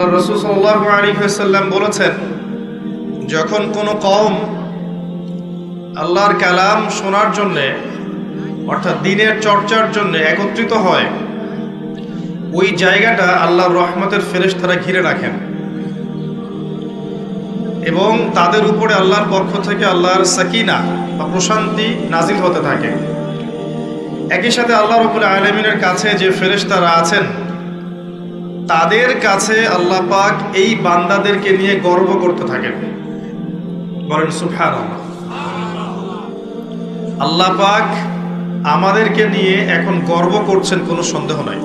রাসূল সাল্লাল্লাহু আলাইহি ওয়াসাল্লাম বলেছেন, যখন কোনো কওম আল্লাহর কালাম শোনার জন্য অর্থাৎ দ্বীনের চর্চার জন্য একত্রিত হয়, ওই জায়গাটা আল্লাহর রহমতের ফেরেশতারা ঘিরে রাখেন এবং তাদের উপরে আল্লাহর পক্ষ থেকে আল্লাহর সাকিনা বা প্রশান্তি নাজিল হতে থাকে। একই সাথে আল্লাহ রাব্বুল আলামিনের কাছে যে ফেরেশতারা আছেন, তাদের কাছে আল্লাহ পাক এই বান্দাদেরকে নিয়ে গর্ব করতে থাকেন। বলেন সুবহানাল্লাহ। আল্লাহ পাক আমাদেরকে নিয়ে এখন গর্ব করছেন, কোনো সন্দেহ নাই।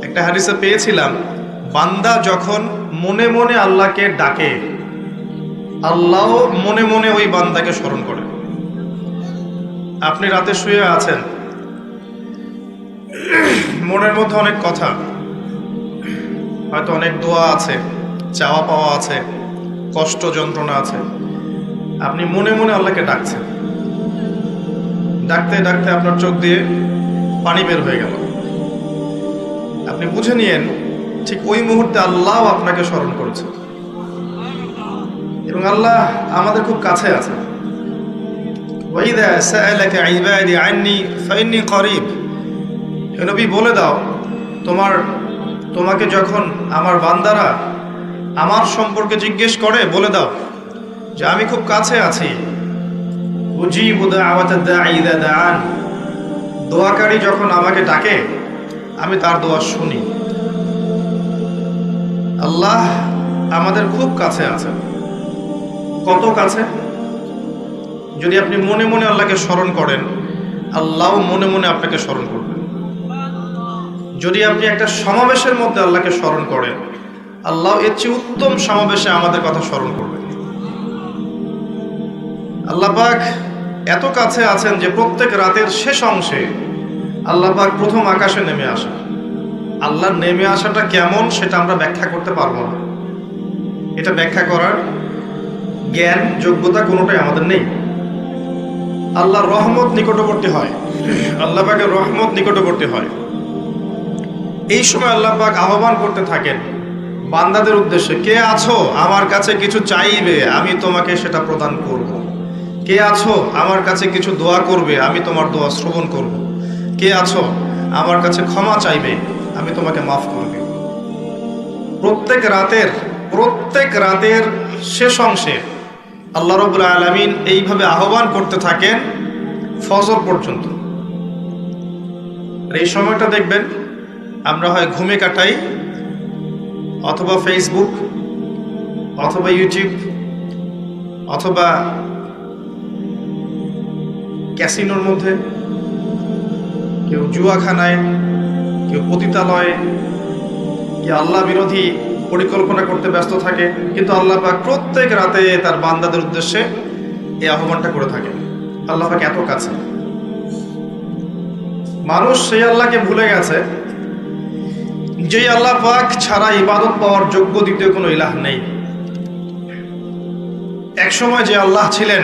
একটা হাদিসে পেয়েছিলাম, বান্দা যখন মনে মনে আল্লাহকে ডাকে, আল্লাহ মনে মনে ওই বান্দাকে স্মরণ করে। আপনি রাতে শুয়ে আছেন, মনের মধ্যে অনেক কথা, হয়তো অনেক দোয়া আছে, চাওয়া পাওয়া আছে, কষ্ট যন্ত্রণা আছে, আপনি মনে মনে আল্লাহকে ডাকছেন। ডাকতে ডাকতে আপনার চোখ দিয়ে পানি বের হয়ে গেল। আপনি বুঝে নিয়েন ঠিক ওই মুহূর্তে আল্লাহ আপনাকে স্মরণ করেছে এবং আল্লাহ আমাদের খুব কাছে আছে। ওয়াইদা সাআলাকা ইবাদি আন্নী ফাইন্নী করিব। হে নবী, বলে দাও, তোমাকে যখন আমার বান্দারা আমার সম্পর্কে জিজ্ঞেস করে, বলে দাও যে আমি খুব কাছে আছি। উজিবু দাওয়াতাদ দাঈ ইযা দাআন। দোয়াকারী যখন আমাকে ডাকে, আমি তার দোয়া শুনি। আল্লাহ আমাদের খুব কাছে আছেন। কত কাছে? যদি আপনি মনে মনে আল্লাহকে স্মরণ করেন, আল্লাহ মনে মনে আপনাকে স্মরণ করবেন। যদি আপনি একটা সমাবেশের মধ্যে আল্লাহকে স্মরণ করেন, আল্লাহ এর চেয়ে উত্তম সমাবেশে আমাদের কথা স্মরণ করবেন। আল্লাহ পাক এত কাছে আছেন যে প্রত্যেক রাতের শেষ অংশে আল্লাহ পাক প্রথম আকাশে নেমে আসেন। আল্লাহর নেমে আসাটা কেমন সেটা আমরা ব্যাখ্যা করতে পারবো না। এটা ব্যাখ্যা করার জ্ঞান যোগ্যতা কোনোটাই আমাদের নেই। আল্লাহর রহমত নিকটবর্তী হয়, আল্লাহ পাকের রহমত নিকটবর্তী হয়। এই সময় আল্লাহ পাক আহ্বান করতে থাকেন বান্দাদের উদ্দেশ্যে, কে আছো আমার কাছে কিছু চাইবে, আমি তোমাকে সেটা প্রদান করব। কে আছো আমার কাছে কিছু দোয়া করবে, আমি তোমার দোয়া শ্রবণ করব। কে আছো আমার কাছে ক্ষমা চাইবে, আমি তোমাকে মাফ করব। প্রত্যেক রাতের শেষ অংশে আল্লাহ রাব্বুল আলামিন এইভাবে আহ্বান করতে থাকেন ফজর পর্যন্ত। আর এই সময়টা দেখবেন আমরা হয় ঘুমে কাটাই, অথবা ফেসবুক, অথবা ইউটিউব, অথবা ক্যাসিনোর মধ্যে, কেউ জুয়াখানায়, কেউ পতিতালয়ে, কেউ আল্লাহ বিরোধী পরিকল্পনা করতে ব্যস্ত থাকে। কিন্তু আল্লাহ পাক প্রত্যেক রাতে তার বান্দাদের উদ্দেশ্যে এই আহ্বানটা করে থাকে। আল্লাহ পাক এত কাছে। মানুষ সেই আল্লাহকে ভুলে গেছে যেই আল্লাহ পাক ছাড়া ইবাদত পাওয়ার যোগ্য দ্বিতীয় কোনো ইলাহ নেই। এক সময় যে আল্লাহ ছিলেন,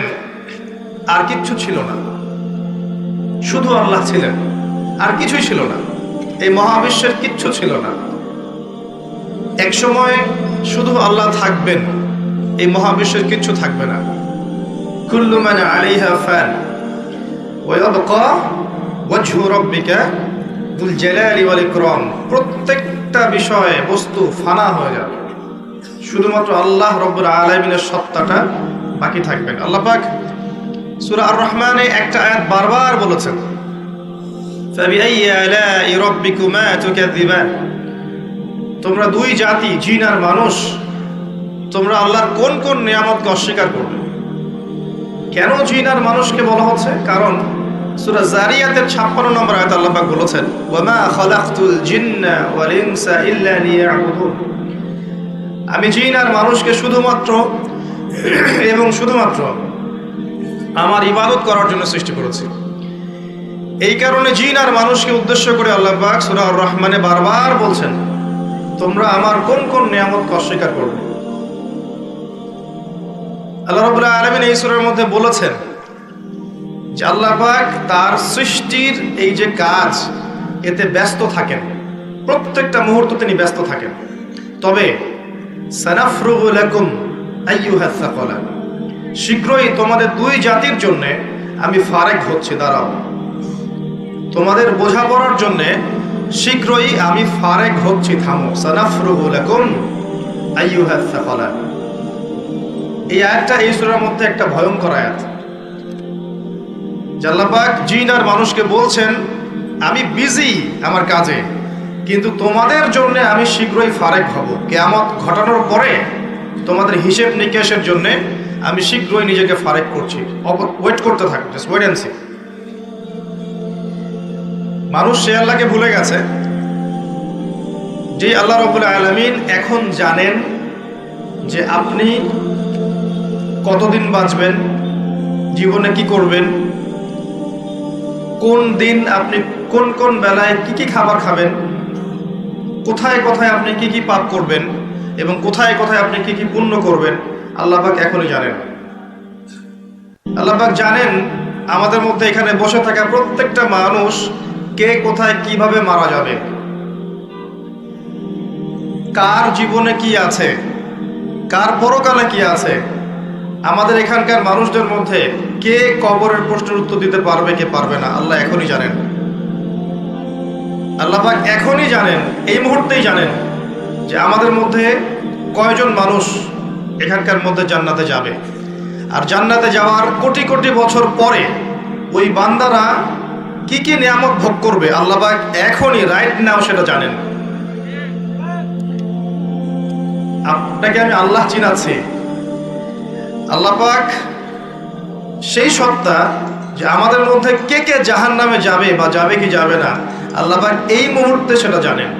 আর কিচ্ছু ছিল না, শুধু আল্লাহ ছিলেন, আর কিছুই ছিল না। এই মহাবিশ্বের কিচ্ছু ছিল না। এক সময় শুধু আল্লাহ থাকবেন, এই মহাবিশ্বের কিচ্ছু থাকবে না। কুল্লু মান আলাইহা ফান ওয়া ইয়াবকা ওয়াজহু রাব্বিকা যুল জালালি ওয়াল ইকরাম। প্রত্যেকটা বিষয় বস্তু ফানা হয়ে যাবে, শুধুমাত্র আল্লাহ রাব্বুল আলামিনের সত্তাটা বাকি থাকবে। আল্লাহ পাক সূরা আর রহমানে একটা আয়াত বারবার বলেছেন, ফাবিআইয়ি আলাই রাব্বিকুমা তুকাযিবান। তোমরা দুই জাতি, জিন আর মানুষ, তোমরা আল্লাহর কোন কোন নিয়ামতকে অস্বীকার করবে। কেন জিন আর মানুষকে বলা হচ্ছে? কারণ সূরা জারিয়াতের 56 নম্বর আয়াতে আল্লাহ পাক বলেছেন, ওয়ামা খালাকতুল জিন্না ওয়াল ইনসা ইল্লা লিয়াবুদুন। আমি জিন আর মানুষকে শুধুমাত্র আমার ইবাদত করার জন্য সৃষ্টি করেছি। এই কারণে জিন আর মানুষকে উদ্দেশ্য করে আল্লাহ পাক সূরা আর রহমানে বারবার বলছেন, তোমরা আমার কোন কোন নিয়ামতকে অস্বীকার করবে। আল্লাহ রাব্বুল আলামিন এই সূরার মধ্যে বলেছেন যে আল্লাহ পাক তার সৃষ্টির এই যে কাজ, এতে ব্যস্ত থাকেন। প্রত্যেকটা মুহূর্ত তিনি ব্যস্ত থাকেন। তবে সানাফরুগু লাকুম আইয়ুহাস সাকালান, শীঘ্রই তোমাদের দুই জাতির জন্য আমি ফারেক হচ্ছি, দাঁড়াও, তোমাদের বোঝাপড়ার জন্য শীঘ্রই আমি ফারেক হচ্ছি, থামো। সানাফরুগু লাকুম আইয়ুহাস সাকালান, এই আয়াতটা এই সূরার মধ্যে একটা ভয়ঙ্কর আয়াত। আল্লাহ পাক জিন আর মানুষকে বলছেন আমি বিজি আমার কাজে, কিন্তু তোমাদের জন্য আমি শীঘ্রই ফারেক হব। কিয়ামত ঘটানোর পরে তোমাদের হিসেব নিকেশের জন্য আমি শীঘ্রই নিজেকে ফারেক করছি, ওয়েট করতে থাকো, জাস্ট ওয়েট এন্ড সি। মানুষ সে আল্লাহকে ভুলে গেছে যে আল্লাহ রাব্বুল আলামিন এখন জানেন যে আপনি কতদিন বাঁচবেন, জীবনে কি করবেন, কোন দিন আপনি কোন কোন বেলায় কি কি খাবার খাবেন, কোথায় কোথায় আপনি কি কি পাপ করবেন এবং কোথায় কোথায় আপনি কি কি পুণ্য করবেন, আল্লাহ পাক এখনই জানেন। আল্লাহ পাক জানেন আমাদের মধ্যে এখানে বসে থাকা প্রত্যেকটা মানুষ কে কোথায় কিভাবে মারা যাবে, কার জীবনে কি আছে, কার পরকালে কি আছে। আমাদের এখানকার মানুষদের মধ্যে কে কবরের প্রশ্নের উত্তর দিতে পারবে, কে পারবে না, আল্লাহ এখনই জানেন। আল্লাহ পাক এখনই জানেন, এই মুহূর্তেই জানেন যে আমাদের মধ্যে কয়জন মানুষ এখানকার মধ্যে জান্নাতে যাবে। আর জান্নাতে যাওয়ার কোটি কোটি বছর পরে ওই বান্দারা কি কি নিয়ামত ভোগ করবে, আল্লাহ পাক এখনই রাইট নাও সেটা জানেন। আপনাকে আমি আল্লাহ চিনাচ্ছি, আল্লাহ পাক সেই সত্তা যে আমাদের মধ্যে কে কে জাহান্নামে যাবে বা যাবে কি যাবে না, আল্লাহ পাক এই মুহূর্তে সেটা জানেন।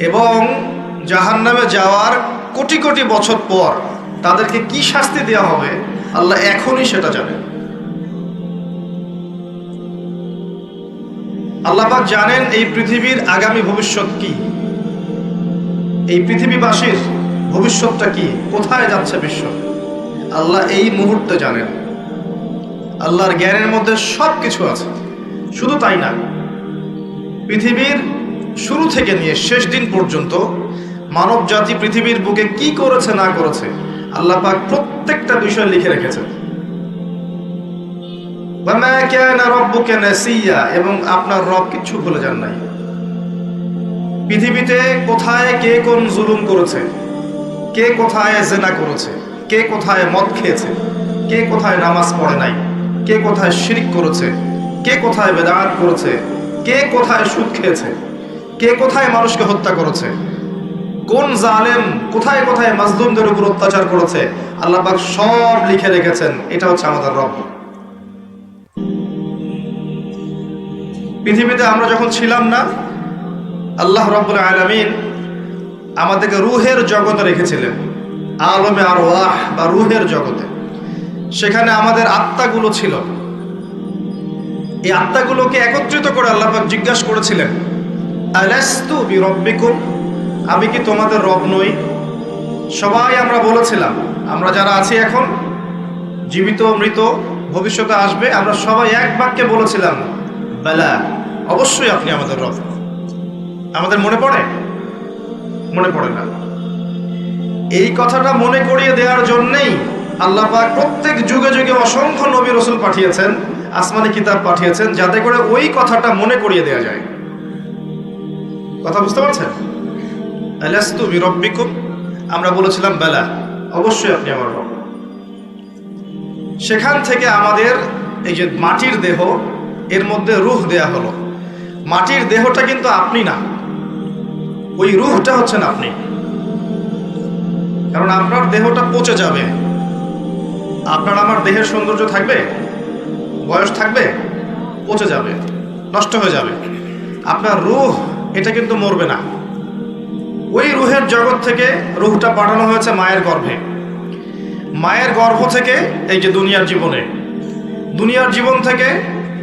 এবং জাহান্নামে যাওয়ার কোটি কোটি বছর পর তাদেরকে কি শাস্তি দেওয়া হবে, আল্লাহ এখনই সেটা জানেন। আল্লাহ পাক জানেন এই পৃথিবীর আগামী ভবিষ্যৎ কি, এই পৃথিবীবাসীর ভবিষ্যৎটা কি, কোথায় যাচ্ছে বিশ্ব, আল্লাহ এই মুহূর্তে জানেন। আল্লাহর জ্ঞানের মধ্যে সব কিছু আছে। শুধু তাই না, পৃথিবীর শুরু থেকে নিয়ে শেষ দিন পর্যন্ত মানব জাতি পৃথিবীর বুকে কি করেছে না করেছে, আল্লাহ পাক প্রত্যেকটা বিষয় লিখে রেখেছেন। ওয়ামা কানা রাব্বুকা নাসিয়া, এবং আপনার রব কিছু ভুলে যান নাই। পৃথিবীতে কোথায় কে কোন জুলুম করেছে, কে কোথায় জিনা করেছে, কে কোথায় মদ খেয়েছে, কে কোথায় নামাজ পড়ে নাই, কে কোথায় শিরক করেছে, কে কোথায় বেদাত করেছে, কে কোথায় সুদ খেয়েছে, কে কোথায় মানুষকে হত্যা করেছে, কোন জালেম কোথায় কোথায় মাজলুমদের উপর অত্যাচার করেছে, আল্লাহ পাক সব লিখে রেখেছেন। এটা হচ্ছে আমাদের রব। পৃথিবীতে আমরা যখন ছিলাম না, আল্লাহ রাব্বুল আলামিন আমাদেরকে রূহের জগতে রেখেছিলেন, আলমে আরওয়াহ বা রূহের জগতে। সেখানে আমাদের আত্মাগুলো ছিল। এই আত্মাগুলোকে একত্রিত করে আল্লাহ পাক জিজ্ঞাসা করেছিলেন, আলাস্তু বিরব্বিকুম, আমি কি তোমাদের রব নই? সবাই আমরা বলেছিলাম, আমরা যারা আছি এখন, জীবিত মৃত ভবিষ্যতে আসবে, আমরা সবাই এক বাক্যে বলেছিলাম, বালা, অবশ্যই আপনি আমাদের রব। আমাদের মনে পড়ে? মনে পড়ে না। এই কথাটা মনে করিয়ে দেওয়ার জন্যই আল্লাহ পাক প্রত্যেক যুগে যুগে অসংখ্য নবী রাসূল পাঠিয়েছেন, আসমানি কিতাব পাঠিয়েছেন, যাতে করে ওই কথাটা মনে করিয়ে দেওয়া যায়। কথা বুঝতে পারছেন? আলাস্তু বিরব্বিকুম, আমরা বলেছিলাম বালা, অবশ্যই আপনি আমার রব। সেখান থেকে আমাদের এই যে মাটির দেহ, এর মধ্যে রূহ দেয়া হলো। মাটির দেহটা কিন্তু আপনি না, ওই রূহটা হচ্ছেন আপনি। কারণ আপনার দেহটা পচে যাবে, আপনার আমার দেহের সৌন্দর্য থাকবে, বয়স থাকবে, পচে যাবে, নষ্ট হয়ে যাবে। আপনার রূহ এটা কিন্তু মরবে না। ওই রূহের জগৎ থেকে রূহটা পাঠানো হয়েছে মায়ের গর্ভে। মায়ের গর্ভ থেকে এই যে দুনিয়ার জীবনে, দুনিয়ার জীবন থেকে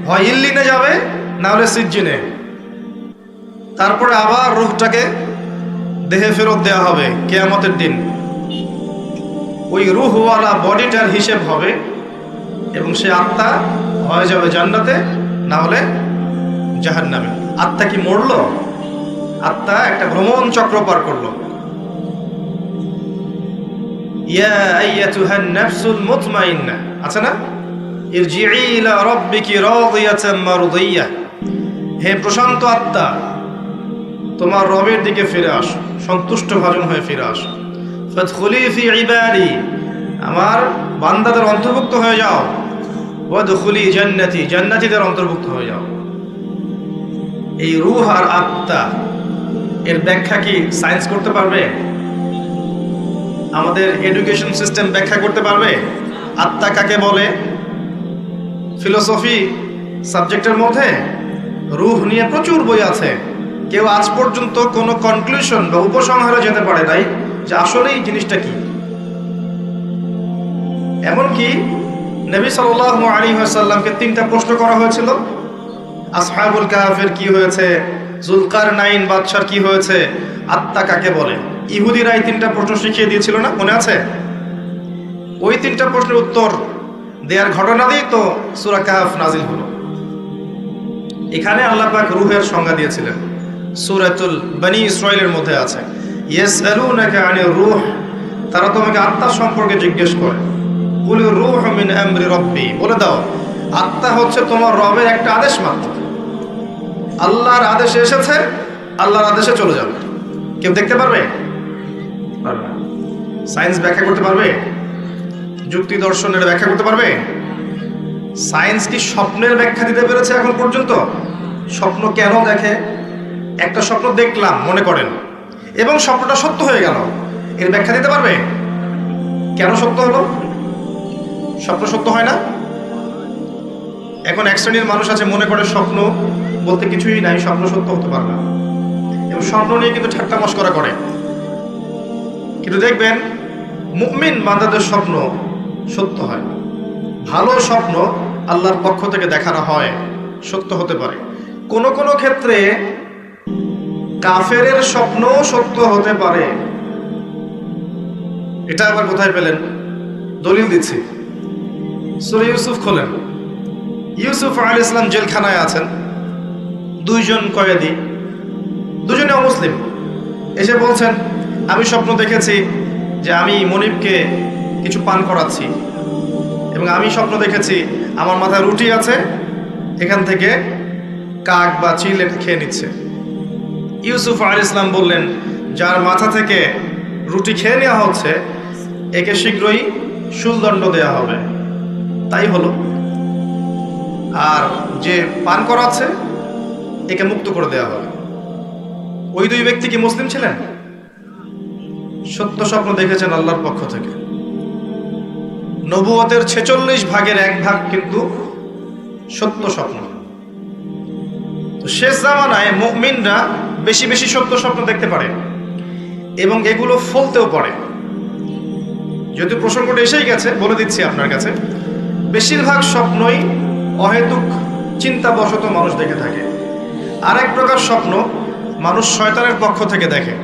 হয় ইল্লিনে যাবে, না হলে সিজ্জিনে। তারপরে আবার রূহটাকে দেহে ফেরত দেওয়া হবে কিয়ামতের দিন। ওই রূহওয়ালা বডিটার হিসেব হবে এবং সে আত্মা হয়ে যাবে জান্নাতে, না হলে জাহান্নামে। আত্মা কি মরল? আত্মা একটা ভ্রমণ চক্র পার করলো। ইয়া আইয়াতুহান নাফসুল মুতমাইন্নাহ, আছে না? ইরজিই ইলা রাব্বিকি রাদিয়াতাম মারদিয়াহ, হে প্রশান্ত আত্মা, তোমার রবের দিকে ফিরে আসো, সন্তুষ্ট ভাজন হয়ে ফিরে আসো। ফাদখুলি ফি ইবাদি, আমার বান্দাদের অন্তর্ভুক্ত হয়ে যাও। ওয়াদখুলি জান্নাতি, জান্নাতীদের অন্তর্ভুক্ত হয়ে যাও। এই রূহ আর আত্মা এর ব্যাখ্যা কি সায়েন্স করতে পারবে? আমাদের এডুকেশন সিস্টেম ব্যাখ্যা করতে পারবে আত্মা কাকে বলে? ফিলোসফি সাবজেক্টের মধ্যে রূহ নিয়ে প্রচুর বই আছে, কেউ আজ পর্যন্ত কোনো কনক্লুশন বা উপসংহারে যেতে পারে নাই যে আসলে এই জিনিসটা কি। এমনকি নবী সাল্লাল্লাহু আলাইহি ওয়াসাল্লামকে 3টা প্রশ্ন করা হয়েছিল, আসহাবুল কাহফের কি হয়েছে, জুলকারনাইন বাদশার কি হয়েছে, আত্মা কাকে বলে। ইহুদিরা এই 3টা প্রশ্ন শিখিয়ে দিয়েছিল না, মনে আছে? ওই 3টা প্রশ্নের উত্তর দেওয়ার ঘটনা দিয়ে তো সূরা কাহফ নাজিল হলো। এখানে আল্লাহ পাক রূহের সংজ্ঞা দিয়েছিলেন, সূরাতুল বনী ইসরাঈলের মধ্যে আছে, ইয়াসআলুনাকা আনির রূহ, তারা তোমাকে আত্মা সম্পর্কে জিজ্ঞেস করে। কুলির রূহু মিন আমরি রাব্বি, বলে দাও আত্মা হচ্ছে তোমার রবের একটা আদেশ মাত্র। আল্লাহর আদেশে এসেছে, আল্লাহর আদেশে চলে যাবে। কেউ দেখতে পারবে? পারবে না। সায়েন্স ব্যাখ্যা করতে পারবে? যুক্তি দর্শনের ব্যাখ্যা করতে পারবে? সায়েন্স কি স্বপ্নের ব্যাখ্যা দিতে পেরেছে এখন পর্যন্ত? স্বপ্ন কেন দেখে? একটা স্বপ্ন দেখলাম মনে করেন, এবং স্বপ্নটা সত্য হয়ে গেল, এর ব্যাখ্যা দিতে পারবে? কেন সত্য হলো? স্বপ্ন সত্য হয় না। এখন এক শ্রেণীর মানুষ আছে মনে করে স্বপ্ন বলতে কিছুই নাই, স্বপ্ন সত্য হতে পারে না, এবং স্বপ্ন নিয়ে কিন্তু ঠাট্টা মশকরা করে। কিন্তু দেখবেন মুমিন বান্দাদের স্বপ্ন সত্য হয়। ভালো স্বপ্ন আল্লাহর পক্ষ থেকে দেখানো হয়, সত্য হতে পারে। কোন কোন ক্ষেত্রে কাফেরের স্বপ্ন সত্য হতে পারে। এটা আবার কোথায় পেলেন? দলিল দিচ্ছি, সূরা ইউসুফ খোলেন। ইউসুফ আলাইহিস সালাম জেলখানায় আছেন, 2 জন কয়েদি, দুজনে অমুসলিম, এসে বলছেন আমি স্বপ্ন দেখেছি যে আমি মনিবকে কিছু পান করাচ্ছি, এবং আমি স্বপ্ন দেখেছি আমার মাথায় রুটি আছে, এখান থেকে কাক বা চিল এটা খেয়ে নিচ্ছে। ইউসুফ আলাইহিস সালাম বললেন, যার মাথা থেকে রুটি খেয়ে নেওয়া হচ্ছে একে শীঘ্রই শুলদণ্ড দেওয়া হবে। তাই হলো। আর যে পান করাচ্ছে একে মুক্ত করে দেওয়া হবে। ওই 2 ব্যক্তি কি মুসলিম ছিলেন? সত্য স্বপ্ন দেখেছেন আল্লাহর পক্ষ থেকে। নবুয়তের 46 ভাগের 1 ভাগ কিন্তু সত্য স্বপ্ন। তো শেষ জামানায় মুমিনরা বেশি বেশি সত্য স্বপ্ন দেখতে পারে, এবং এগুলো ফলতেও পারে। যদি প্রসঙ্গটা এসেই গেছে বলে দিচ্ছি আপনার কাছে, বেশিরভাগ স্বপ্নই অহেতুক চিন্তাবশত মানুষ দেখে থাকে। আরেক প্রকার স্বপ্ন মানুষ শয়তানের পক্ষ থেকে দেখে।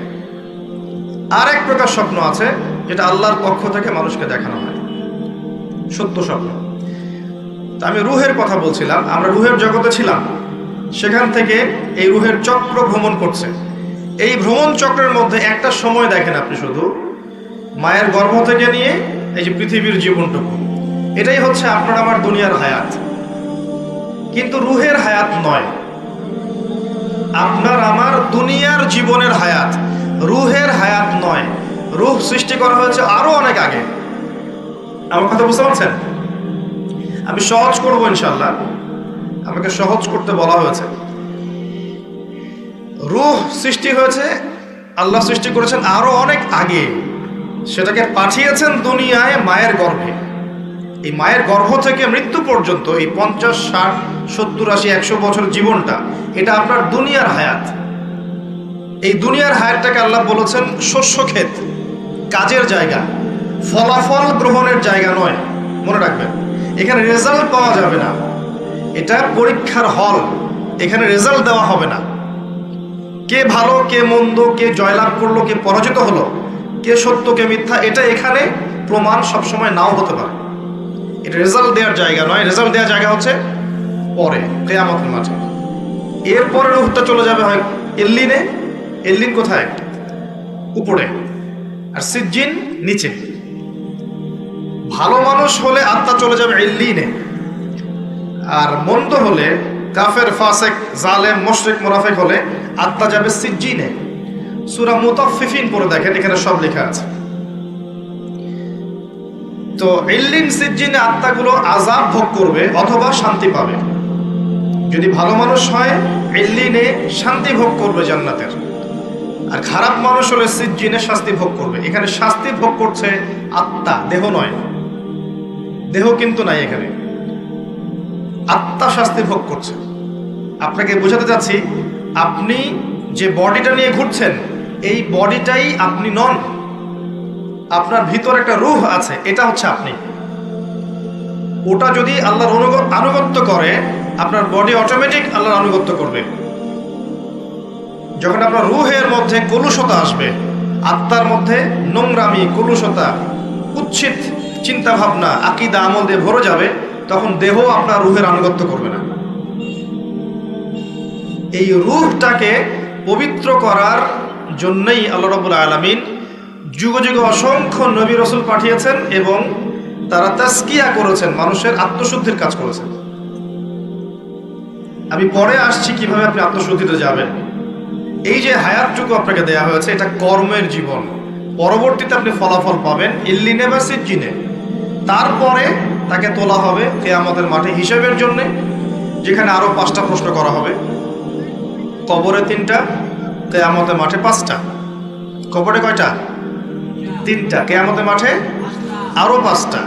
আরেক প্রকার স্বপ্ন আছে যেটা আল্লাহর পক্ষ থেকে মানুষকে দেখানো হয়, সত্য স্বপ্ন। তা আমি রূহের কথা বলছিলাম, আমরা রূহের জগতে ছিলাম, সেখান থেকে এই রূহের চক্র ভ্রমণ করছে। এই ভ্রমণ চক্রের মধ্যে একটা সময় দেখেন আপনি, শুধু মায়ের গর্ভ থেকে নিয়ে এই যে পৃথিবীর জীবনটুকু, এটাই হচ্ছে আপনার আমার দুনিয়ার হায়াত। কিন্তু রূহের হায়াত নয়, আপনার আমার দুনিয়ার জীবনের হায়াত, রূহের হায়াত নয়। রূহ সৃষ্টি করা হয়েছে আরো অনেক আগে। আমার কথা বুঝতে পারছেন? আমি সহজ করবো ইনশাল্লাহ, আমাকে সহজ করতে বলা হয়েছে। রূহ সৃষ্টি হয়েছে, আল্লাহ সৃষ্টি করেছেন আরো অনেক আগে, সেটাকে পাঠিয়েছেন দুনিয়ায় মায়ের গর্ভে। এই মায়ের গর্ভ থেকে মৃত্যু পর্যন্ত এই 50, 60, 70, 80, 100 বছর জীবনটা, এটা আপনার দুনিয়ার হায়াত। এই দুনিয়ার হায়াতটাকে আল্লাহ বলেছেন শস্য ক্ষেত, কাজের জায়গা, ফলাফল গ্রহণের জায়গা নয়। মনে রাখবেন, এখানে রেজাল্ট পাওয়া যাবে না, এটা পরীক্ষার হল। এখানে রেজাল্ট দেওয়া হবে না, কে ভালো কে মন্দ, কে জয়লাভ করলো কে পরাজিত হলো, কে সত্য কে মিথ্যা, এটা এখানে প্রমাণ সবসময় নাও হতে পারে। এটা রেজাল্ট দেওয়ার জায়গা নয়। রেজাল্ট দেওয়ার জায়গা হচ্ছে পরে, কিয়ামতের মাঠে। এরপরে রূহটা চলে যাবে হয় ইল্লিনে, এল্লিন কোথায়? উপরে, আর সিজ্জিন নিচে। ভালো মানুষ হলে আত্মা চলে যাবে ইল্লিনে, আর মন্দ হলে, কাফের, ফাসেক, জালেম, মুশরিক, মুনাফিক হলে আত্মা যাবে সিজ্জিনে। সূরা মুতাফফিফিন পড়ে দেখেন, এখানে সব লেখা আছে। তো ইল্লিন সিজ্জিনে আত্মাগুলো আযাব ভোগ করবে অথবা শান্তি পাবে। যদি ভালো মানুষ হয় ইল্লিনে শান্তি ভোগ করবে জান্নাতের, আর খারাপ মানুষ হলে সিজ্জিনে শাস্তি ভোগ করবে। এখানে শাস্তি ভোগ করছে আত্মা, দেহ নয়। দেহ কিন্তু নাই এখানে, আত্মা শাস্তি ভোগ করছে। আপনাকে বোঝাতে চাচ্ছি, আপনি যে বডিটা নিয়ে ঘুরছেন এই বডিটাই আপনি নন। আপনার ভিতর একটা রূহ আছে, এটা হচ্ছে আপনি। ওটা যদি আল্লাহর আনুগত্য করে, আপনার বডি অটোমেটিক আল্লাহর আনুগত্য করবে। যখন আপনার রূহের মধ্যে কলুষতা আসবে, আত্মার মধ্যে নোংরামি, কলুষতা, কুৎসিত চিন্তা ভাবনা, আকীদা, আমল দিয়ে ভরে যাবে, তখন দেহ আপনার রূহের আনুগত্য করবে না। এই রূহটাকে পবিত্র করার জন্যই আল্লাহ রাব্বুল আলামিন যুগ যুগ অসংখ্য নবী রাসূল পাঠিয়েছেন এবং তারা তাসকিয়া করেছেন, মানুষের আত্মশুদ্ধির কাজ করেছেন। আমি পরে আসছি কিভাবে আপনি আত্মশুদ্ধিতে যাবেন। এই যে হায়াতটুকু আপনাকে দেয়া হয়েছে, এটা কর্মের জীবন। পরবর্তীতে আপনি ফলাফল পাবেন ইল্লিনে বা সিজ্জিনে। তারপরে তাকে তোলা হবে কিয়ামতের মাঠে হিসাবের জন্য, যেখানে আরো 5টা প্রশ্ন করা হবে। কবরে 3টা, কিয়ামতের মাঠে 5টা। কবরে কয়টা? 3টা। কিয়ামতের মাঠে আরো 5টা।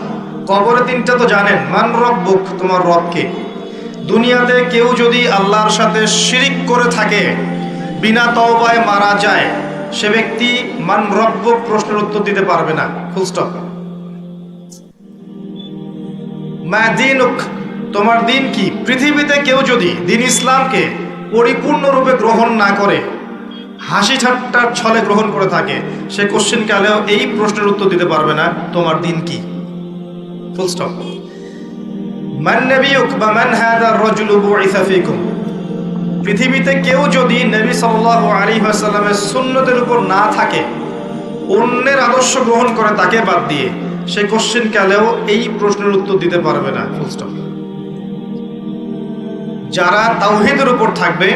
কবরে 3টা তো জানেন, মান রব্বুক, তোমার রব কে। দুনিয়াতে কেউ যদি আল্লাহর সাথে শিরিক করে থাকে, বিনা তওবায় মারা যায়, সে ব্যক্তি মান রব্বুক প্রশ্নের উত্তর দিতে পারবে না, ফুল স্টপ। মা দীনুক, তোমার দিন কি। পৃথিবীতে কেউ যদি দিন ইসলামকে পরিপূর্ণরূপে গ্রহণ না করে, হাসি ঠাট্টার ছলে গ্রহণ করে থাকে, সে কোশ্চেন কালেও এই প্রশ্নের উত্তর দিতে পারবে না, তোমার দিন কি, ফুল স্টপ। মান নবিয়ুক বা মান হাদার রাজুলু বুইসা ফীকুম, পৃথিবীতে কেউ যদি নবী সাল্লাল্লাহু আলাইহি ওয়াসাল্লামের সুন্নতের উপর না থাকে, অন্যের আদর্শ গ্রহণ করে তাকে বাদ দিয়ে, সে কোশ্চেন কালেও এই প্রশ্নের উত্তর দিতে পারবে না, ফুল স্টপ। যারা তাওহীদের উপর থাকবে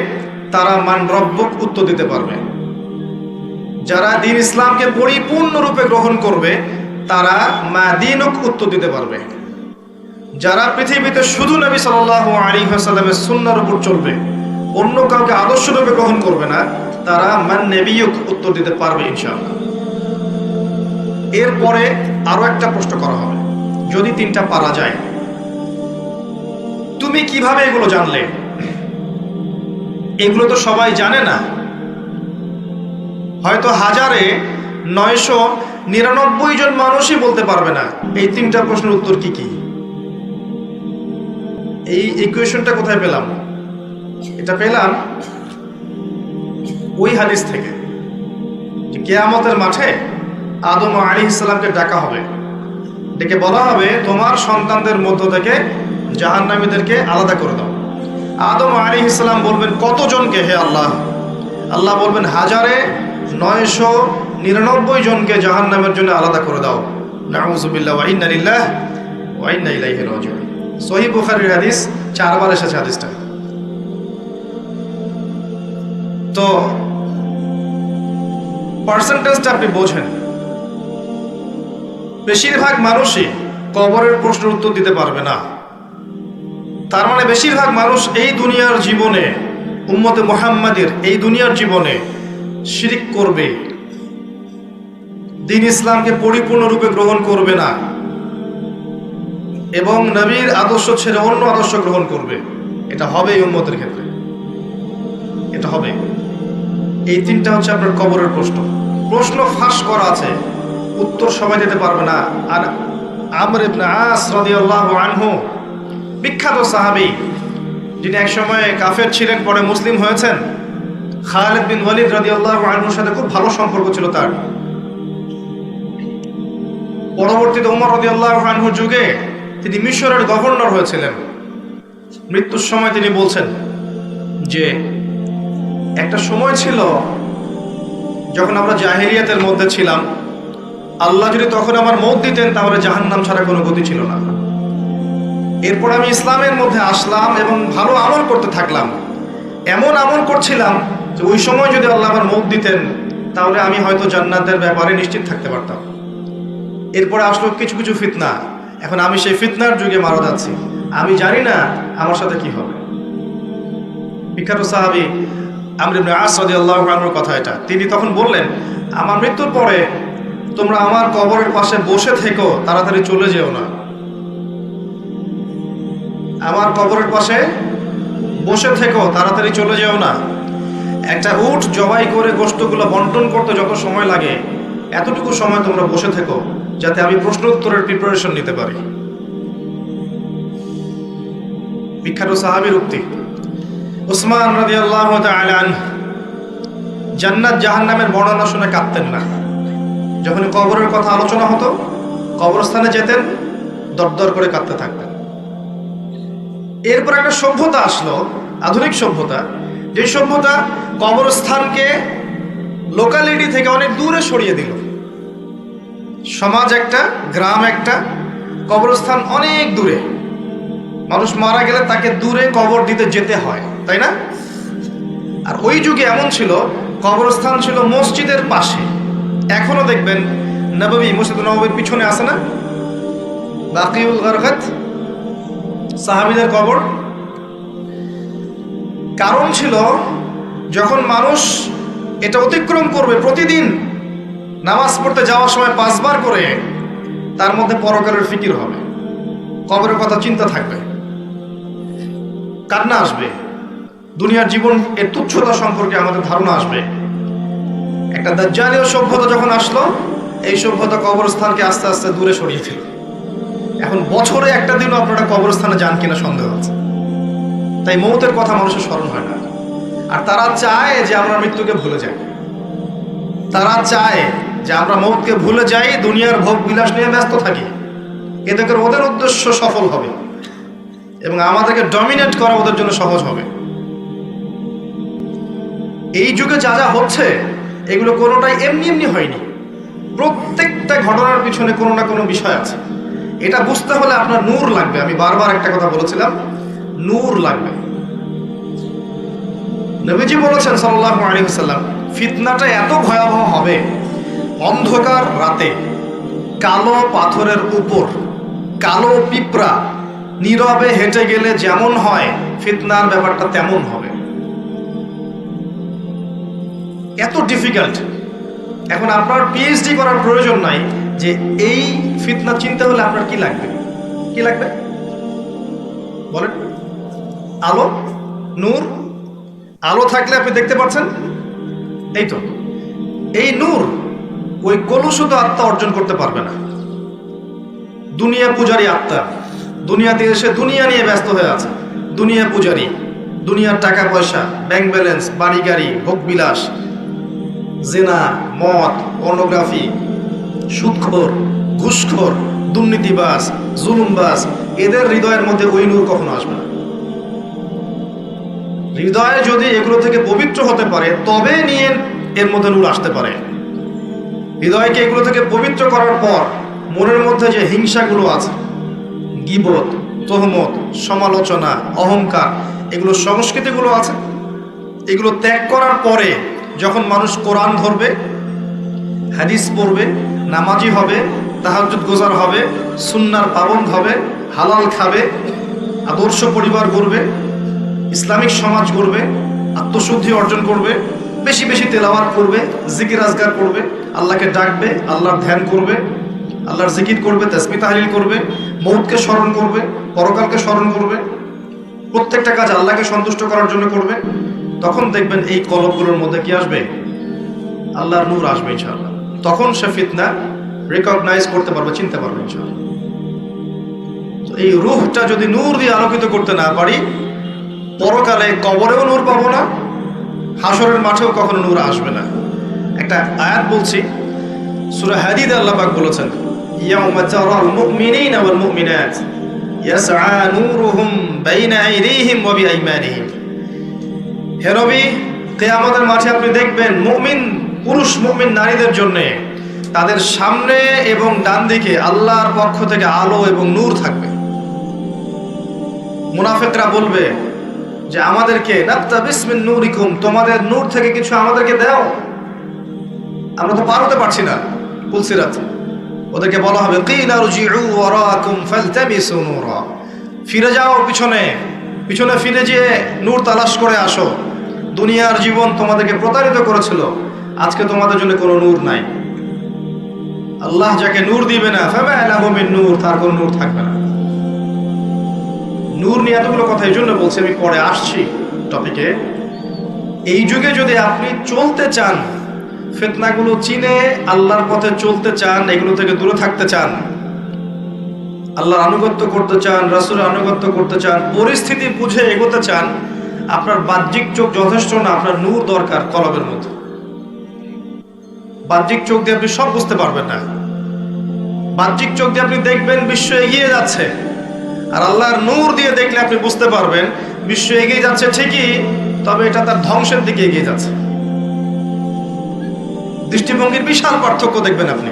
তারা মান রব্বুক উত্তর দিতে পারবে। যারা দ্বীন ইসলামকে পরিপূর্ণরূপে গ্রহণ করবে তারা মা দীনুক উত্তর দিতে পারবে। যারা পৃথিবীতে শুধু নবী সাল্লাল্লাহু আলাইহি ওয়াসাল্লামের সুন্নাহর উপর চলবে, অন্য কাউকে আদর্শরূপে গ্রহণ করবে না, তারা মান নবিয়ুক উত্তর দিতে পারবে ইনশাআল্লাহ। এরপরে আরো একটা প্রশ্ন করা হবে, যদি 3টা পারা যায়। তুমি কিভাবে এগুলো জানলে? এগুলো তো সবাই জানে না। হয়তো 999 জন মানুষই বলতে পারবে না এই 3টা প্রশ্নের উত্তর কি কি। এই ইকুয়েশনটা কোথায় পেলাম? এটা পেলাম ওই হাদিস থেকে যে কিয়ামতের মাঠে আদম আলাইহিস সালামকে ডাকা হবে, ডেকে বলা হবে তোমার সন্তানদের মধ্য থেকে জাহান্নামীদেরকে আলাদা করে দাও। আদম আলাইহিস সালাম বলবেন কতজনকে হে আল্লাহ? আল্লাহ বলবেন 1999 জনকে জাহান্নামের জন্য আলাদা করে দাও। নাউযুবিল্লাহ ওয়া ইন্না লিল্লাহি ওয়া ইন্না ইলাইহি রাজিউন। সহিহ বুখারীর হাদিস, 4 বার এসেছে হাদিসটা। তো পার্সেন্টেজটা আপনি বোঝেন। বেশিরভাগ মানুষই কবরের প্রশ্নের উত্তর দিতে পারবে না। তার মানে বেশিরভাগ মানুষ এই দুনিয়ার জীবনে, উম্মতে মুহাম্মাদের এই দুনিয়ার জীবনে শিরিক করবে, দ্বীন ইসলামকে পরিপূর্ণরূপে গ্রহণ করবে না এবং নবীর আদর্শ ছেড়ে অন্য আদর্শ গ্রহণ করবে। এটা হবে এই উম্মতের ক্ষেত্রে, এটা হবে। এই 3টা হচ্ছে আপনার কবরের প্রশ্ন। প্রশ্ন ফাঁস করা আছে, উত্তর সবাই দিতে পারবে না। আর আমর ইবনে আস রাদিয়াল্লাহু আনহু, বিখ্যাত সাহাবী, যিনি একসময় কাফের ছিলেন, পরে মুসলিম হয়েছেন। খালিদ বিন ওয়ালিদ রাদিয়াল্লাহু আনহুর সাথে খুব ভালো সম্পর্ক ছিল তার। পরবর্তীতে ওমর রাদিয়াল্লাহু আনহুর যুগে তিনি মিশরের গভর্নর হয়েছিলেন। মৃত্যুর সময় তিনি বলছেন যে একটা সময় ছিল যখন আমরা জাহেলিয়াতের মধ্যে ছিলাম, আল্লাহ যদি তখন আমার মৌত দিতেন তাহলে জাহান্নাম ছাড়া কোনো গতি ছিল না। এরপর আমি ইসলামের মধ্যে আসলাম এবং ভালো আমল করতে থাকলাম। এমন আমল করছিলাম যে ওই সময় যদি আল্লাহ আমার মৌত দিতেন তাহলে আমি হয়তো জান্নাতের ব্যাপারে নিশ্চিত থাকতে পারতাম। এরপরে আসলো কিছু কিছু ফিতনা। এখন আমি সেই ফিতনার যুগে মারা যাচ্ছি, আমি জানি না আমার সাথে কি হবে। বিখ্যাত সাহাবী আমর ইবনে আস রাদিয়াল্লাহু আনহুর কথা এটা। তিনি তখন বললেন, আমার মৃত্যুর পরে তোমরা আমার কবরের পাশে বসে থেকো, তাড়াতাড়ি চলে যেও না। আমার কবরের পাশে বসে থেকো, তাড়াতাড়ি চলে যেও না। একটা উট জবাই করে গোশতগুলো বন্টন করতে যত সময় লাগে, এতটুকু সময় তোমরা বসে থেকো, যাতে আমি প্রশ্ন উত্তরের প্রিপারেশন নিতে পারি। বিখ্যাত সাহাবীর উক্তি। উসমান রাদিয়াল্লাহু তাআলা আনহু জান্নাত জাহান্নামের বর্ণনা শুনে কাঁদতেন না। যখন কবরের কথা আলোচনা হতো, কবরস্থানে যেতেন, দরদর করে কাঁদতে থাকতেন। এরপর একটা সভ্যতা আসলো, আধুনিক সভ্যতা, যে সভ্যতা কবরস্থানকে লোকালিটি থেকে অনেক দূরে সরিয়ে দিল। সমাজ একটা, গ্রাম একটা, কবরস্থান অনেক দূরে। মানুষ মারা গেলে তাকে দূরে কবর দিতে যেতে হয়, তাই না? আর ওই যুগে এমন ছিল, কবরস্থান ছিল মসজিদের পাশে। এখনো দেখবেন নববী, মসজিদ নববীর পিছনে আছে না বাকিউল গারকাত, সাহাবীদের কবর। কারণ ছিল, যখন মানুষ এটা অতিক্রম করবে, প্রতিদিন নামাজ পড়তে যাওয়ার সময় 5 বার করে, তার মধ্যে পরকালের ফিকির হবে, কবরের কথা চিন্তা থাকবে, কান্না আসবে, দুনিয়ার জীবন এর তুচ্ছতা সম্পর্কে আমাদের ধারণা আসবে। একটা দাজ্জালীয় সভ্যতা যখন আসলো, এই সভ্যতা কবরস্থানকে আস্তে আস্তে দূরে সরিয়ে দিল। এখন বছরে একটা দিনও আপনারা কবরস্থানে যান কিনা সন্দেহ আছে। তাই মৌতের কথা মানুষের স্মরণ হয় না। আর তারা চায় যে আমরা মৃত্যুকে ভুলে যাই। তারা চায় যে আমরা মৌতকে ভুলে যাই, দুনিয়ার ভোগ বিলাস নিয়ে ব্যস্ত থাকি। এতে করে ওদের উদ্দেশ্য সফল হবে এবং আমাদেরকে ডমিনেট করা ওদের জন্য সহজ হবে। এই যুগে যা যা হচ্ছে, এগুলো কোনোটাই এমনি এমনি হয়নি। প্রত্যেকটা ঘটনার পিছনে কোনো না কোনো বিষয় আছে। এটা বুঝতে হলে আপনার নূর লাগবে। আমি বারবার একটা কথা বলেছিলাম, নূর লাগবে। নবীজি বলেছেন সাল্লাল্লাহু আলাইহি ওয়াসাল্লাম, ফিতনাটা এত ভয়াবহ হবে, অন্ধকার রাতে কালো পাথরের উপর কালো পিঁপড়া নীরবে হেঁটে গেলে যেমন হয়, ফিতনার ব্যাপারটা তেমন হবে। এত ডিফিকাল্ট। এখন আপনার পিএইচডি করার প্রয়োজন নাই যে এই ফিতনা চিনতে হলে আপনার কি লাগবে। কি লাগবে বলেন? আলো, নূর। আলো থাকলে আপনি দেখতে পাচ্ছেন, এই তো। এই নূর ওই কলুষিত আত্মা অর্জন করতে পারবে না। দুনিয়া পূজারী আত্মা দুনিয়াতে এসে দুনিয়া নিয়ে ব্যস্ত হয়ে আছে। দুনিয়া পূজারী, দুনিয়ার টাকা পয়সা, ব্যাংক ব্যালেন্স, বাড়ি গাড়ি, ভোগবিলাস, জেনা, মদ, পর্নোগ্রাফি, সুদখোর, ঘুষখোর, দুর্নীতিবাজ, জুলুমবাজ, এদের হৃদয়ের মধ্যে ওই নূর কখনো আসবে না। হৃদয়ে যদি এগুলো থেকে পবিত্র হতে পারে, তবে নিয়ে এর মধ্যে নূর আসতে পারে। হৃদয়কে এগুলো থেকে পবিত্র করার পর মনের মধ্যে যে হিংসাগুলো আছে, গীবত, তোহমত, সমালোচনা, অহংকার, এগুলো সংস্কৃতিগুলো আছে, এগুলো ত্যাগ করার পরে যখন মানুষ কোরআন ধরবে, হাদিস পড়বে, নামাজি হবে, তাহাজ্জুদ গোজার হবে, সুন্নার পাবন্দ হবে, হালাল খাবে, আদর্শ পরিবার গড়বে, ইসলামিক সমাজ গড়বে, আত্মশুদ্ধি অর্জন করবে, বেশি বেশি তেলাওয়াত করবে, জিকির আজগার করবে, আল্লাহকে ডাকবে, আল্লাহর ধ্যান করবে, আল্লাহর জিকির করবে, তাসবিহ তাহলিল করবে, মৌতকে স্মরণ করবে, পরকালকে স্মরণ করবে, প্রত্যেকটা কাজ আল্লাহকে সন্তুষ্ট করার জন্য করবে, তখন দেখবেন এই কলবগুলোর মধ্যে কি আসবে? আল্লাহর নূর আসবে ইনশাআল্লাহ। তখন সে ফিতনা রিকগনাইজ করতে পারবে, চিনতে পারবে ইনশাআল্লাহ। তো এই রূহটা যদি নূর দিয়ে আলোকিত করতে না পারি, পরকালে কবরেও নূর পাবো না, হাসরের মাঠেও কখনো নূর আসবে না। একটা আয়াত বলছি, সূরা হাদীদে আল্লাহ পাক বলেছেন, ইয়াউমা তারাল মুমিনিনা ওয়াল মুমিনাত ইয়াসআ নূরুহুম বাইনা আইদিহিম ওয়া বিআইমানিহিম। হে নবী, কিয়ামতের মাঠে আপনি দেখবেন মুমিন পুরুষ মুমিন নারীদের জন্য তাদের সামনে এবং ডান দিকে আল্লাহর পক্ষ থেকে আলো এবং নূর থাকবে। মুনাফিকরা বলবে যে আমাদেরকে নাক্তাবিস মিন নূরিকুম, তোমাদের নূর থেকে কিছু আমাদেরকে দাও, আমরা তো পার হতে পারছি না পুলসিরাত। ওদেরকে বলা হবে কিলা রুজিউ ওয়ারাকুম ফালতামিসু নূরা, ফিরে যাও পিছনে পিছনে ফিরে যেয়ে নূর তালাশ করে আসো। দুনিয়ার জীবন তোমাদেরকে প্রতারিত করেছিল, আজকে তোমাদের জন্য কোনো নূর নাই। আল্লাহ যাকে নূর দিবে না ফামা লাহু মিন নূর, তার কোনো নূর থাকবে না। নূর নিয়ে এতগুলো কথা এই জন্য বলছি, আমি পরে আসছি টপিকে। এই যুগে যদি আপনি চলতে চান, ফিতনাগুলো চিনে আল্লাহর পথে চলতে চান, এগুলো থেকে দূরে থাকতে চান, আল্লাহর আনুগত্য করতে চান, রাসূলের আনুগত্য করতে চান, পরিস্থিতি বুঝে এগোতে চান, আপনার বাহ্যিক চোখ যথেষ্ট না, আপনার নূর দরকার কলবের মধ্যে। বাহ্যিক চোখ দিয়ে আপনি সব বুঝতে পারবেন না। বাহ্যিক চোখ দিয়ে আপনি দেখবেন বিশ্ব এগিয়ে যাচ্ছে, আর আল্লাহর নূর দিয়ে দেখলে আপনি বুঝতে পারবেন বিশ্ব এগিয়ে যাচ্ছে ঠিকই, তবে এটা তার ধ্বংসের দিকে এগিয়ে যাচ্ছে। দৃষ্টিভঙ্গির বিশাল পার্থক্য দেখবেন আপনি।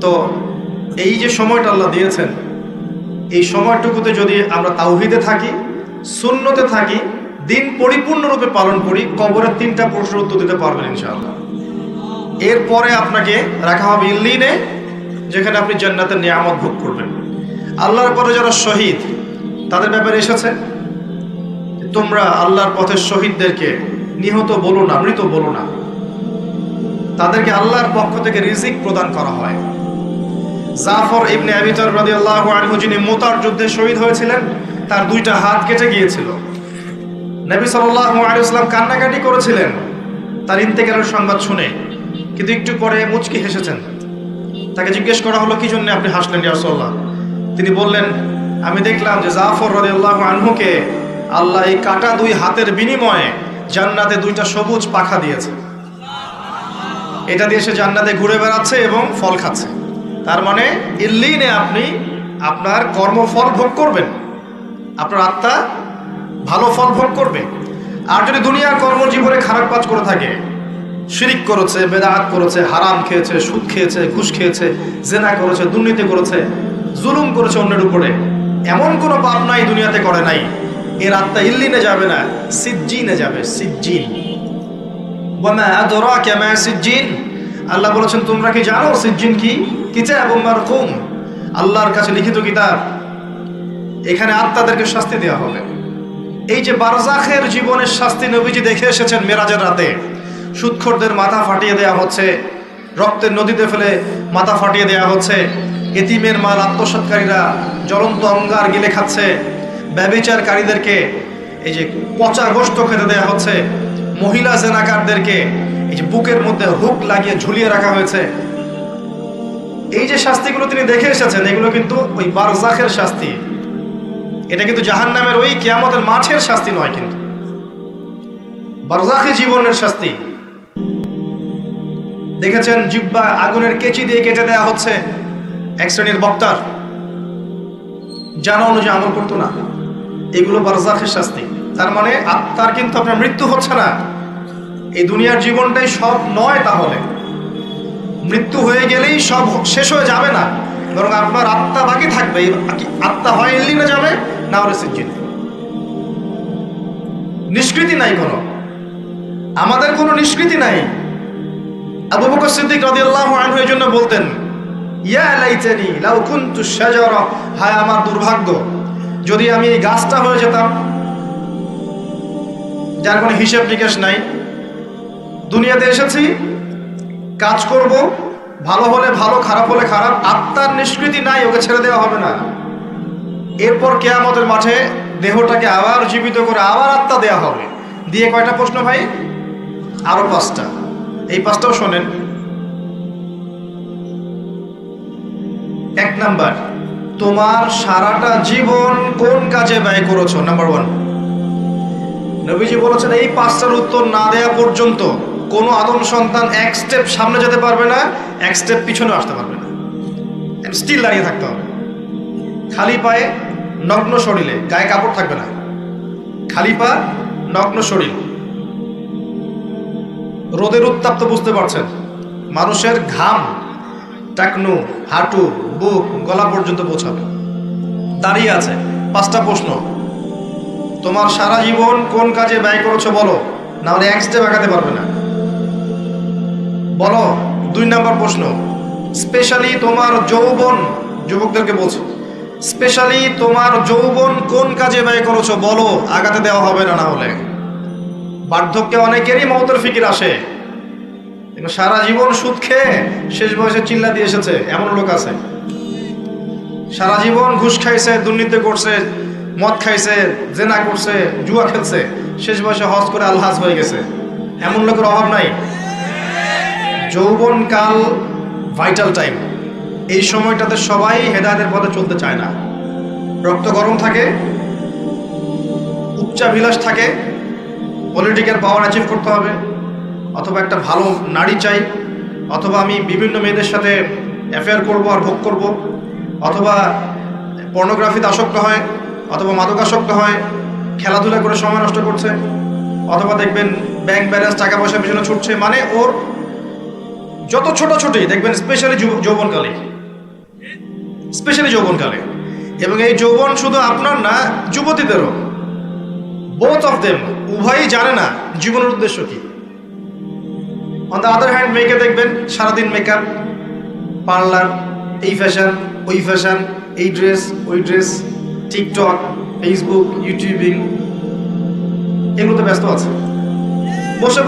তো এই যে সময়টা আল্লাহ দিয়েছেন, এই সময়টুকুতে যদি আমরা তাওহীদে থাকি, সুন্নতে থাকি, দিন পরিপূর্ণরূপে পালন করি, কবরের 3টা প্রশ্নের উত্তর দিতে পারবেন ইনশাআল্লাহ। এরপরে আপনাকে রাখা হবে ইল্লিনে, যেখানে আপনি জান্নাতের নিয়ামত ভোগ করবেন। আল্লাহর পথে যারা শহীদ, তাদের ব্যাপারে এসেছে তোমরা আল্লাহর পথের শহীদদেরকে নিহত বলো না, মৃত বলো না। তাদেরকে আল্লাহর পক্ষ থেকে রিজিক প্রদান করা হয়। জাফর ইবনে আবি তালিব রাদিয়াল্লাহু আনহু, যিনি মুতার যুদ্ধে শহীদ হয়েছিলেন, তার 2টা হাত কেটে গিয়েছিল। নবী সাল্লাল্লাহু আলাইহি ওয়াসাল্লাম কান্নাকাটি করেছিলেন তার ইন্তেকালের সংবাদ শুনে, কিন্তু একটু পরে মুচকি হেসেছেন। তাকে জিজ্ঞেস করা হলো, কি জন্য আপনি হাসলেন ইয়া রাসূলুল্লাহ? তিনি বললেন, আমি দেখলাম যে জাফর রাদিয়াল্লাহু আনহুকে আল্লাহ এই কাটা 2 হাতের বিনিময়ে জান্নাতে 2টা সবুজ পাখা দিয়েছে। এটা দিয়ে সে জান্নাতে ঘুরে বেড়াচ্ছে এবং ফল খাচ্ছে। তার মানে ইল্লিনে আপনি আপনার কর্মফল ভোগ করবেন, আপনার আত্মা ভালো ফল ভোগ করবে। আর যদি দুনিয়ার কর্মজীবনে খারাপ কাজ করে থাকে, শিরিক করেছে, বেদাত করেছে, হারাম খেয়েছে, সুদ খেয়েছে, ঘুষ খেয়েছে, জেনা করেছে, দুর্নীতি করেছে, জুলুম করেছে অন্যের উপরে, এমন কোনো পাপ নাই দুনিয়াতে করে নাই, এর আত্মা ইল্লিনে যাবে না, সিজ্জিনে যাবে। সিজ্জিন, ওয়ামা আদরাকা মা সিজ্জিন, আল্লাহ বলেছেন তোমরা কি জানো সিজ্জিন কি? কিতাবুম মারকুম, আল্লাহর কাছে লিখিত কিতাব। এখানে আত্মাদেরকে শাস্তি দেওয়া হবে। এই যে বারজাখের জীবনের শাস্তি নবীজি দেখে এসেছেন মেরাজের রাতে, সুদখোরদের মাথা ফাটিয়ে দেওয়া হচ্ছে, রক্তের নদীতে ফেলে মাথা ফাটিয়ে দেওয়া হচ্ছে, এতিমের মাল আত্মসাৎকারীরা জ্বলন্ত অঙ্গার গিলে খাচ্ছে, ব্যভিচারকারীদেরকে এই যে পচা গোশত খেতে দেওয়া হচ্ছে, মহিলা জেনাকারদেরকে এই যে বুকের মধ্যে হুক লাগিয়ে ঝুলিয়ে রাখা হয়েছে। এই যে শাস্তিগুলো তিনি দেখে এসেছেন, এগুলো কিন্তু ওই বারজাখের শাস্তি। এটা কিন্তু জাহান্নামের ওই কিয়ামতের মাঠের শাস্তি নয়, কিন্তু বারজাখী জীবনের শাস্তি। দেখেছেন জিহ্বা আগুনের কেচি দিয়ে কেটে দেওয়া হচ্ছে এক শ্রেণীর বক্তার, জানা অনুযায়ী আমল করতো না। এগুলো বারজাখের শাস্তি। তার মানে আত্মার কিন্তু আপনার মৃত্যু হচ্ছে না। এই দুনিয়ার জীবনটাই সব নয়, তাহলে মৃত্যু হয়ে গেলেই সব শেষ হয়ে যাবে না, বরং আপনার আত্মা বাকি থাকবে। আত্মা হয় ইল্লিনে যাবে, না হলে সিজ্জিন। নিষ্কৃতি নাই কোনো, আমাদের কোনো নিষ্কৃতি নাই। আবু বকর সিদ্দিক রাদিয়াল্লাহু আনহু এই জন্য বলতেন, ইয়া লাইতানি লাউ কুনতু শাজারা, হায় আমার দুর্ভাগ্য যদি আমি এই গাছটা হয়ে যেতাম, যার কোনো হিসাব নিকাশ নাই। দুনিয়াতে এসেছি, কাজ করব, ভালো হলে ভালো, খারাপ হলে খারাপ। আত্মার নিষ্কৃতি নাই, ওকে ছেড়ে দেওয়া হবে না। এরপর কিয়ামতের মাঠে দেহটাকে আবার জীবিত করে আবার আত্মা দেওয়া হবে। দিয়ে কয়টা প্রশ্ন ভাই? আরো 5টা। এই 5টাও শোনেন। 1 নাম্বার, তোমার সারাটা জীবন কোন কাজে ব্যয় করেছো? নাম্বার 1। নবীজি বলেছেন এই 5টার উত্তর না দেওয়া পর্যন্ত কোনো আদম সন্তান 1 স্টেপ সামনে যেতে পারবে না, 1 স্টেপ পিছনে আসতে পারবে না, স্টিল দাঁড়িয়ে থাকতে হবে। খালি পায়ে, নগ্ন শরীরে, গায়ে কাপড় থাকবে না, খালি পা, নগ্ন শরীর। রোদের উত্তাপ তো বুঝতে পারছেন, মানুষের ঘাম টাকনু, হাঁটু, বুক, গলা পর্যন্ত পৌঁছাবে। দাঁড়িয়ে আছে। 5টা প্রশ্ন, তোমার সারা জীবন কোন কাজে ব্যয় করেছো বলো, না হলে এক স্টেপ আগাতে পারবে না। বলো। 2 নম্বর প্রশ্ন, স্পেশালি তোমার যৌবন, যুবকদেরকে বলছি, স্পেশালি তোমার যৌবন কোন কাজে ব্যয় করেছো বলো, আগাতে দেওয়া হবে না, না হলে। বার্ধক্যে অনেকেরই মৌতের ফিকির আসে, কিন্তু সারা জীবন সুদ খেয়ে শেষ বয়সে চিল্লা দিয়ে এসেছে এমন লোক আছে। সারা জীবন ঘুষ খাইছে, দুর্নীতি করছে, মদ খাইছে, জেনা করছে, জুয়া খেলছে, শেষ বয়সে হজ করে আলহাজ হয়ে গেছে, এমন লোকের অভাব নাই। যৌবনকাল ভাইটাল টাইম, এই সময়টাতে সবাই হেদায়েতের পথে চলতে চায় না। রক্ত গরম থাকে, উচ্চাভিলাষ থাকে, পলিটিক্যাল পাওয়ার অ্যাচিভ করতে হবে, অথবা একটা ভালো নারী চাই, অথবা আমি বিভিন্ন মেয়েদের সাথে অ্যাফেয়ার করব আর ভোগ করব, অথবা পর্নোগ্রাফিতে আসক্ত হয়, অথবা মাদকাসক্ত হয়, খেলাধুলা করে সময় নষ্ট করছে, অথবা দেখবেন ব্যাংক ব্যালেন্স টাকা পয়সা পিছনে ছুটছে। মানে ওর যত ছোটাছুটি দেখবেন স্পেশালি যৌবনকালে, স্পেশালি যৌবনকালে। এবং এই যৌবন শুধু আপনার না, যুবতীদেরও, বোথ অফ দেম, উভয়ই জানে না জীবনের উদ্দেশ্য কি। অন দ্য আদার হ্যান্ড মেয়েকে দেখবেন সারাদিন মেকআপ, পার্লার, এই ফ্যাশন, ওই ফ্যাশন, এই ড্রেস, ওই ড্রেস, টিকটক, ফেসবুক, ইউটিউবিং, এগুলোতে ব্যস্ত আছে। বসে